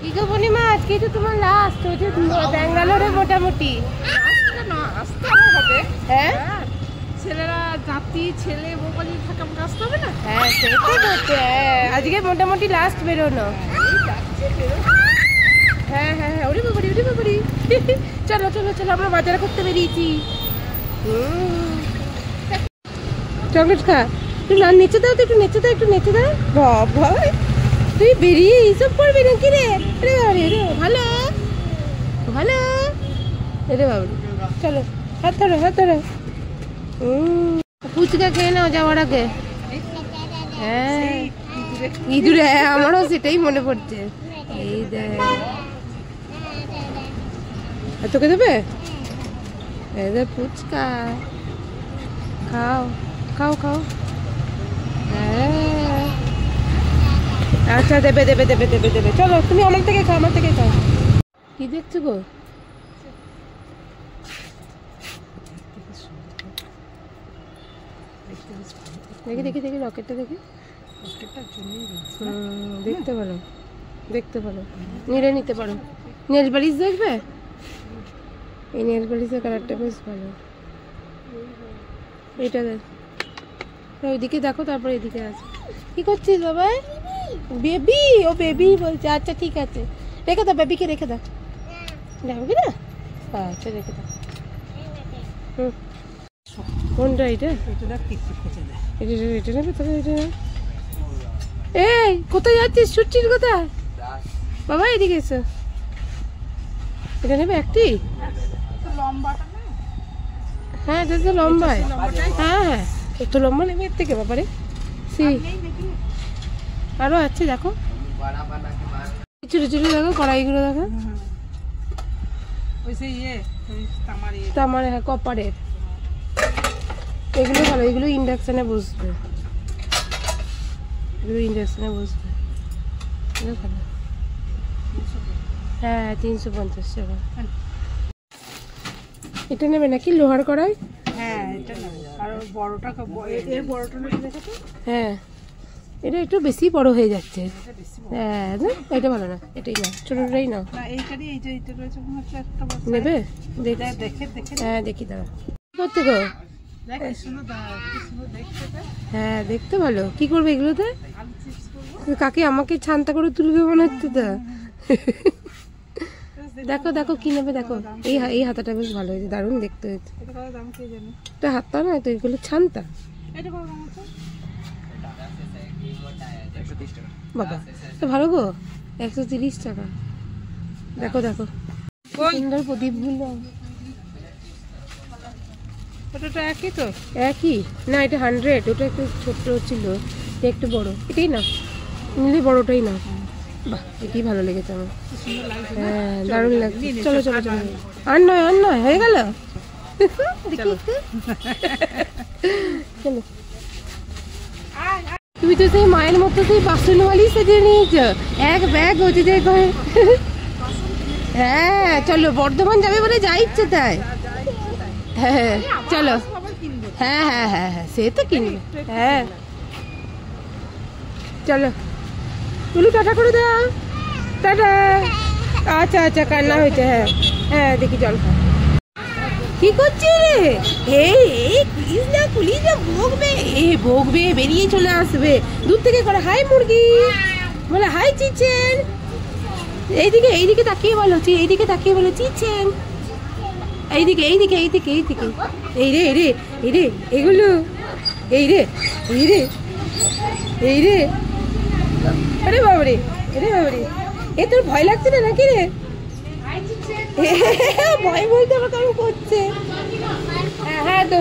কি গো পূর্ণিমা, আজকে তো তোমার লাস্ট ওই যে ব্যাঙ্গালোরে মোটামুটি আসতে হবে। হ্যাঁ ছেলেরা জাতি ছেলে মোবাইল থাকা আসতে হবে না। হ্যাঁ সেটা করতে, আজকে মোটামুটি লাস্ট বেরোনো। হ্যাঁ হ্যাঁ হ্যাঁ, ওরে বাবারি ওরে বাবারি। চলো চলো চলো, আমরা বাজার করতে বেরিয়েছি। চকলেট খা, একটু নেচে দাও তো, একটু নেচে দাও, একটু নেচে দাও। বাবা তুই বেরিয়ে এইসব করবি নাকি রে? আরে বাবারে, রে ভালো ভালো, রে বাবারি। চলো হাত ধরো হাত ধরো। ফুচকা খেয়ে নাও যাওয়ার আগে। হ্যাঁ ইঁদুরে, আমারও সেটাই মনে পড়ছে। এই দেখ, তোকে দেবে? এই দেখ ফুচকা, খাও খাও খাও। হ্যাঁ আচ্ছা দেবে দেবে দেবে দেবে দেবে। চলো তুমি আমার থেকে খাও, আমার থেকে খাও। কি দেখছো গো? দেখি দেখি দেখি রকেটটা দেখি। দেখতে পারো দেখতে পারো, নিয়ে নিতে পারো। নেল পালিশ দেখবে? এই নেল পালিশের কালারটা বেশ ভালো। এটা দেখ, ওইদিকে দেখো, তারপর এদিকে আছে। কি করছিস বাবাই? বেবি, ও বেবি বলছে। আচ্ছা ঠিক আছে, রেখে দাও বেবিকে, রেখে দাও। যাবো কি না? আচ্ছা রেখে দাও। কোনটা এটা? এটা নেবে তবে। এটা এই কোথায় যাচ্ছিস? ছুটছিস কোথায় বাবা? এদিকে এসো। এটা নেবে একটি? হ্যাঁ এটা তো লম্বায়। হ্যাঁ হ্যাঁ এত লম্বা নেবে এর থেকে বাবারে। আরো আছে দেখো, ছোট ছোট দেখো, কড়াইগুলো দেখো। তামারে, হ্যাঁ কপারের। এগুলো ভালো, এগুলো ইন্ডাকশনে বসবে, এগুলো ইন্ডাকশনে বসবে। ভালো। হ্যাঁ 350 টাকা। এটা নেবে নাকি লোহার কড়াই? হ্যাঁ এটা নেবে। আর বড়টা, এর বড়টা নেবে দেখো তো। হ্যাঁ এটা একটু বেশি বড় হয়ে যাচ্ছে। হ্যাঁ না এটা ভালো না, এটাই না, ছোটটাই না। এইটারই এইটা রয়েছে মনে হচ্ছে একটা বড়। নেবে? দেখে হ্যাঁ দেখি দাঁড়া। কি করতে গো? হ্যাঁ দেখতে ভালো। কি করবে এগুলোতে? কাকে আমাকে ছানটা করে তুলবে মনে হচ্ছে তো। দেখো দেখো কি নেবে দেখো। এই হাতাটা বেশ ভালো হয়েছে, দারুণ দেখতে হয়েছে। এটা হাতটা না, তো এগুলো ছানটা। বাবা তো ভালো গো, 130 টাকা। দেখো দেখো সুন্দর প্রদীপগুলো। ওটা একই তো? একই না, এটা 100। ওটা একটু ছোট ছিল, এটা একটু বড়। এটাই না নিলে, বড়টাই না। বাহ এটাই ভালো লেগেছে আমার। হ্যাঁ দারুণ লাগছে। চলো চলো চলো, আর নয় হয়ে গেল। চলো, তুমি তো সেই মায়ের মতো সেই বাসনওয়ালি সেজে নিয়েছ, এক ব্যাগ হচ্ছে যে ঘরে। হ্যাঁ চলো, বর্ধমান যাবে বলে যা ইচ্ছে তাই। হ্যাঁ চলো। হ্যাঁ হ্যাঁ হ্যাঁ হ্যাঁ সে তো কিনবে। হ্যাঁ চলো তুলু, টাটা করে দাও। টাটা। আচ্ছা আচ্ছা কান্না হয়েছে। হ্যাঁ হ্যাঁ দেখি জল খা। কি করছিস রে? এই প্লিজ না, পুলিশ না বকবে। বকবে, বেরিয়ে চলে আসবে দূর থেকে করে। হাই মুরগি বলে, হাই চিচেন। এইদিকে তাকিয়ে বলো, এইদিকে তাকিয়ে বলো চিচেন। এইদিকে এইদিকে এইদিকে এইদিকে। এই রে এগুলো, এই রে আরে বাবারে, এ তোর ভয় লাগছে না নাকি রে? ভয় বলতে আমার কেমন করছে। হ্যাঁ তো